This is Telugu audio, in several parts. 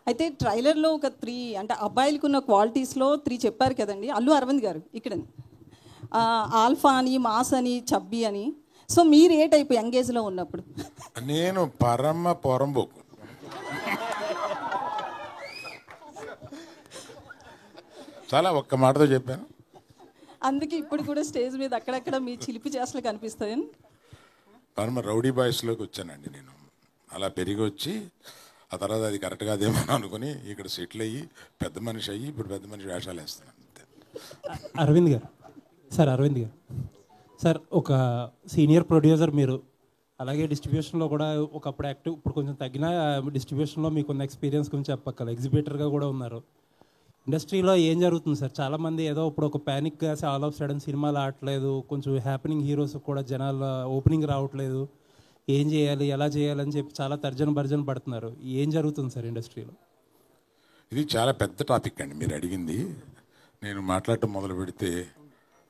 అయితే ట్రైలర్లో ఒక 3 అంటే అబ్బాయిలకు ఉన్న క్వాలిటీస్లో 3 చెప్పారు కదండి అల్లు అరవింద్ గారు ఇక్కడ. ఆల్ఫా అని, మాస్ అని, చబ్బీ అని. సో మీరు ఏ టైప్ యంగేజ్లో ఉన్నప్పుడు? నేను పరమ పొరంబోకు. చాలా ఒక్క మాటతో చెప్పాను. అందుకే ఇప్పుడు కూడా స్టేజ్ మీద అక్కడక్కడ మీ చిలిపి చేష్టలు కనిపిస్తాయని. పరమ రౌడీ బాయ్స్లోకి వచ్చానండి నేను. అలా పెరిగి వచ్చి ఆ తర్వాత అది కరెక్ట్ కాదేమో అనుకుని ఇక్కడ సెటిల్ అయ్యి పెద్ద మనిషి అయ్యి ఇప్పుడు పెద్ద మనిషి వేషాలు వేస్తున్నాను అంతే. అరవింద్ గారు సార్, ఒక సీనియర్ ప్రొడ్యూసర్ మీరు, అలాగే డిస్ట్రిబ్యూషన్లో కూడా ఒకప్పుడు యాక్టివ్, ఇప్పుడు కొంచెం తగ్గిన డిస్ట్రిబ్యూషన్లో మీకున్న ఎక్స్పీరియన్స్ గురించి చెప్పక్కల ఎగ్జిబిటర్గా కూడా ఉన్నారు. ఇండస్ట్రీలో ఏం జరుగుతుంది సార్? చాలామంది ఏదో ఇప్పుడు ఒక ప్యానిక్గా ఆల్ ఆఫ్ సడన్ సినిమాలు ఆడట్లేదు, కొంచెం హ్యాపెనింగ్ హీరోస్ కూడా జనాల ఓపెనింగ్ రావట్లేదు, ఏం చేయాలి ఎలా చేయాలని చెప్పి చాలా తర్జన పడుతున్నారు. ఏం జరుగుతుంది సార్ ఇండస్ట్రీలో? ఇది చాలా పెద్ద టాపిక్ అండి మీరు అడిగింది. నేను మాట్లాడటం మొదలు పెడితే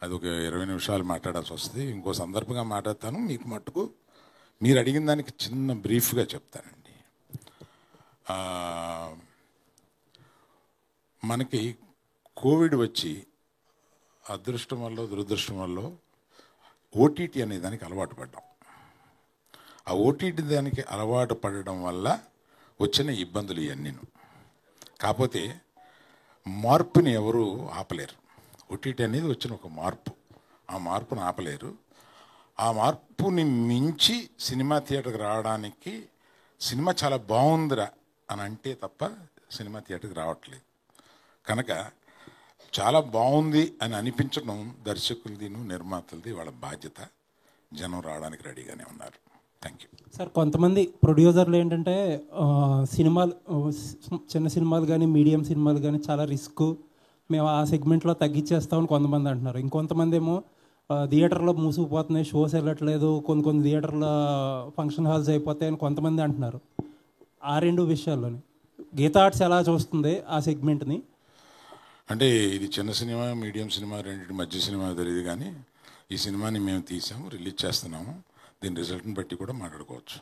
అది ఒక 20 నిమిషాలు మాట్లాడాల్సి వస్తుంది. ఇంకో సందర్భంగా మాట్లాడతాను. మీకు మట్టుకు మీరు అడిగిన దానికి చిన్న బ్రీఫ్గా చెప్తానండి. మనకి కోవిడ్ వచ్చి అదృష్టం వల్ల దురదృష్టం వల్ల ఓటీటీ అనే దానికి అలవాటు పడ్డాం. ఆ ఓటీటీ దానికి అలవాటు పడడం వల్ల వచ్చిన ఇబ్బందులు ఇవన్నీ. కాకపోతే మార్పుని ఎవరు ఆపలేరు. ఓటీటీ అనేది వచ్చిన ఒక మార్పు, ఆ మార్పుని ఆపలేరు. ఆ మార్పుని మించి సినిమా థియేటర్కి రావడానికి సినిమా చాలా బాగుందిరా అని అంటే తప్ప సినిమా థియేటర్కి రావట్లేదు. కనుక చాలా బాగుంది అని అనిపించడం దర్శకులది నిర్మాతలది వాళ్ళ బాధ్యత. జనం రావడానికి రెడీగానే ఉన్నారు. Thank you sir. కొంతమంది ప్రొడ్యూసర్లు ఏంటంటే సినిమాలు, చిన్న సినిమాలు కానీ మీడియం సినిమాలు కానీ చాలా రిస్క్, మేము ఆ సెగ్మెంట్లో తగ్గించేస్తామని కొంతమంది అంటున్నారు. ఇంకొంతమంది ఏమో థియేటర్లో మూసుకుపోతున్నాయి, షోస్ వెళ్ళట్లేదు, కొన్ని థియేటర్లో ఫంక్షన్ హాల్స్ అయిపోతాయని కొంతమంది అంటున్నారు. ఆ 2 విషయాల్లోని గీతా ఆర్ట్స్ ఎలా చూస్తుంది ఆ సెగ్మెంట్ని? అంటే ఇది చిన్న సినిమా మీడియం సినిమా రెండింటి మధ్య సినిమా తెలియదు, కానీ ఈ సినిమాని మేము తీసాము, రిలీజ్ చేస్తున్నాము. దీని రిజల్ట్ని బట్టి కూడా మాట్లాడుకోవచ్చు.